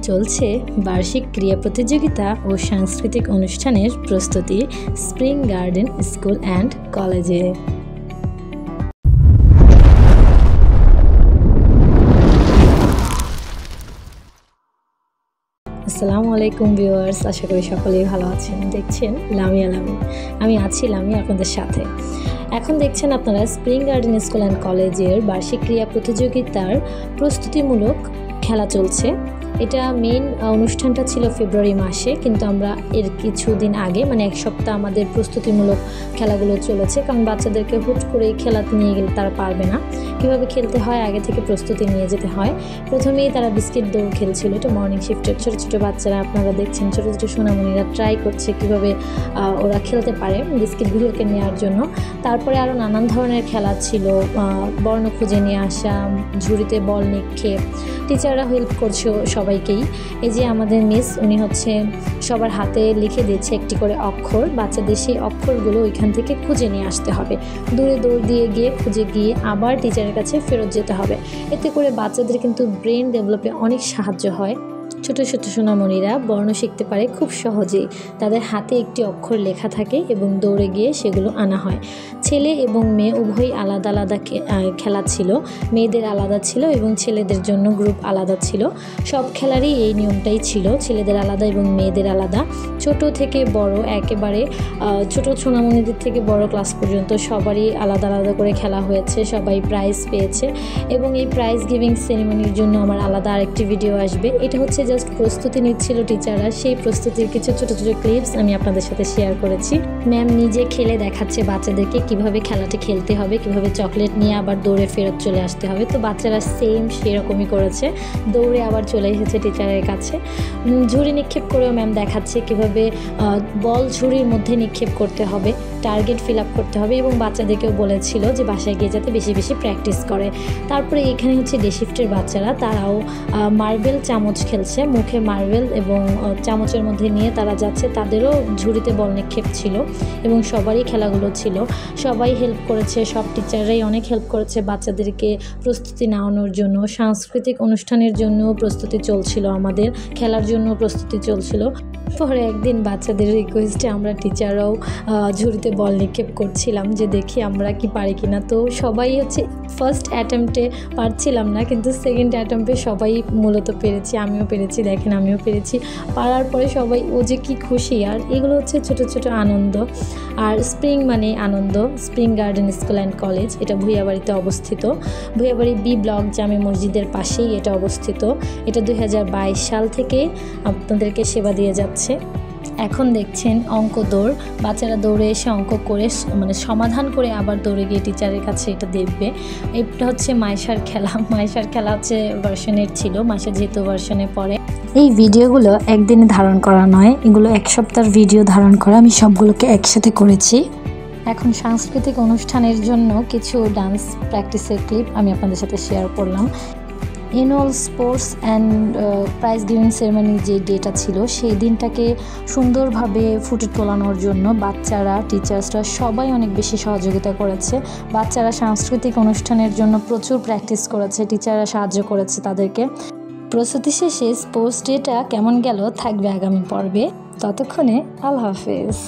চলছে বার্ষিক ক্রীড়া প্রতিযোগিতা ও সাংস্কৃতিক অনুষ্ঠানের প্রস্তুতি স্প্রিং গার্ডেন স্কুল অ্যান্ড কলেজে। আসসালামু আলাইকুম ভিউয়ার্স, আশা করি সকলেই ভালো আছেন। দেখছেন লামিয়া লামি, আমি আছি লামি আপনাদের সাথে। এখন দেখছেন আপনারা স্প্রিং গার্ডেন স্কুল অ্যান্ড কলেজের বার্ষিক ক্রীড়া প্রতিযোগিতার প্রস্তুতিমূলক খেলা চলছে। এটা মেইন অনুষ্ঠানটা ছিল ফেব্রুয়ারি মাসে, কিন্তু আমরা এর কিছুদিন আগে মানে এক সপ্তাহ আমাদের প্রস্তুতিমূলক খেলাগুলো চলেছে, কারণ বাচ্চাদেরকে হুট করে খেলাতে নিয়ে গেলে তারা পারবে না। কীভাবে খেলতে হয় আগে থেকে প্রস্তুতি নিয়ে যেতে হয়। প্রথমেই তারা বিস্কিট দৌড় খেলছিল, এটা মর্নিং শিফটের ছোটো ছোটো বাচ্চারা, আপনারা দেখছেন ছোটো ছোটো সোনামণিরা ট্রাই করছে কীভাবে ওরা খেলতে পারে বিস্কিটগুলোকে নেওয়ার জন্য। তারপরে আরও নানান ধরনের খেলা ছিল, বর্ণ খুঁজে নিয়ে আসা, ঝুড়িতে বল নিক্ষেপ। টিচাররা হেল্প করছে সবাইকেই। এই যে আমাদের মিস, উনি হচ্ছে সবার হাতে লিখে দিচ্ছে একটি করে অক্ষর, বাচ্চাদের সেই অক্ষরগুলো ওইখান থেকে খুঁজে নিয়ে আসতে হবে। দূরে দৌড় দিয়ে গিয়ে খুঁজে গিয়ে আবার টিচারের কাছে ফেরত যেতে হবে। এতে করে বাচ্চাদের কিন্তু ব্রেন ডেভেলপে অনেক সাহায্য হয়। ছোটো ছোটো সোনামণিরা বর্ণ শিখতে পারে খুব সহজেই। তাদের হাতে একটি অক্ষর লেখা থাকে এবং দৌড়ে গিয়ে সেগুলো আনা হয়। ছেলে এবং মেয়ে উভয়ই আলাদা আলাদা খেলা ছিল, মেয়েদের আলাদা ছিল এবং ছেলেদের জন্য গ্রুপ আলাদা ছিল। সব খেলারই এই নিয়মটাই ছিল, ছেলেদের আলাদা এবং মেয়েদের আলাদা। ছোট থেকে বড়, একেবারে ছোটো সোনামণিদের থেকে বড় ক্লাস পর্যন্ত সবারই আলাদা আলাদা করে খেলা হয়েছে, সবাই প্রাইজ পেয়েছে। এবং এই প্রাইজ গিভিং সেরিমনির জন্য আমার আলাদা আরেকটি ভিডিও আসবে। এটা হচ্ছে জাস্ট প্রস্তুতি নিচ্ছিল টিচাররা, সেই প্রস্তুতির কিছু ছোটো ছোটো ক্লিপস আমি আপনাদের সাথে শেয়ার করেছি। ম্যাম নিজে খেলে দেখাচ্ছে বাচ্চাদেরকে কিভাবে খেলাটি খেলতে হবে, কিভাবে চকলেট নিয়ে আবার দৌড়ে ফেরত চলে আসতে হবে। তো বাচ্চারা সেম সেরকমই করেছে, দৌড়ে আবার চলে এসেছে টিচারের কাছে। ঝুড়ি নিক্ষেপ করেও ম্যাম দেখাচ্ছে কিভাবে বল ঝুড়ির মধ্যে নিক্ষেপ করতে হবে, টার্গেট ফিল আপ করতে হবে, এবং বাচ্চাদেরকেও বলেছিল যে বাসায় গিয়ে যাতে বেশি বেশি প্র্যাকটিস করে। তারপরে এখানে হচ্ছে ডে শিফটের বাচ্চারা, তারাও মার্বেল চামচ খেলছে, মুখে মার্বেল এবং চামচের মধ্যে নিয়ে তারা যাচ্ছে। তাদেরও ঝুড়িতে বল নিক্ষেপ ছিল এবং সবারই খেলাগুলো ছিল। সবাই হেল্প করেছে, সব টিচাররাই অনেক হেল্প করেছে বাচ্চাদেরকে প্রস্তুতি নেওয়ানোর জন্য। সাংস্কৃতিক অনুষ্ঠানের জন্য প্রস্তুতি চলছিল, আমাদের খেলার জন্য প্রস্তুতি চলছিল। পরে একদিন বাচ্চাদের রিকোয়েস্টে আমরা টিচাররাও ঝুড়িতে বল নিক্ষেপ করছিলাম যে দেখি আমরা কি পারি কিনা। তো সবাই হচ্ছে ফার্স্ট অ্যাটেম্পটে পারছিলাম না, কিন্তু সেকেন্ড অ্যাটেম্পটে সবাই মূলত পেরেছি, আমিও পেরেছি। দেখেন আমিও পেরেছি, পারার পরে সবাই ও যে কি খুশি। আর এগুলো হচ্ছে ছোটো ছোটো আনন্দ। আর স্প্রিং মানে আনন্দ। Spring garden school and college, এটা ভূঁইয়াবাড়িতে অবস্থিত। ভূঁইয়াবাড়ি বি ব্লক জামে মসজিদের পাশেই এটা অবস্থিত। এটা 2022 সাল থেকে আপনাদেরকে সেবা দিয়ে যাচ্ছে। এখন দেখছেন অঙ্ক দৌড়, বাচ্চারা দৌড়ে এসে অঙ্ক করে মানে সমাধান করে আবার দৌড়ে গিয়ে টিচারের কাছে এটা দেখবে। এটা হচ্ছে মাইশার খেলা। মাইশার খেলা হচ্ছে ভার্সনের ছিল, মাইশা যেহেতু ভার্সনে পড়ে। এই ভিডিওগুলো একদিনে ধারণ করা নয়, এগুলো এক সপ্তাহের ভিডিও ধারণ করা, আমি সবগুলোকে একসাথে করেছি। এখন সাংস্কৃতিক অনুষ্ঠানের জন্য কিছু ডান্স প্র্যাকটিসের ক্লিপ আমি আপনাদের সাথে শেয়ার করলাম। Annual sports and prize giving ceremony যে ডেটা ছিল, সেই দিনটাকে সুন্দরভাবে ফুটে তোলানোর জন্য বাচ্চারা, টিচার্সরা সবাই অনেক বেশি সহযোগিতা করেছে। বাচ্চারা সাংস্কৃতিক অনুষ্ঠানের জন্য প্রচুর প্র্যাকটিস করেছে, টিচাররা সাহায্য করেছে তাদেরকে। প্রস্তুতি শেষে স্পোর্টস ডেটা কেমন গেল থাকবে আগামী পর্বে। ততক্ষণে আল্লাহ হাফেজ।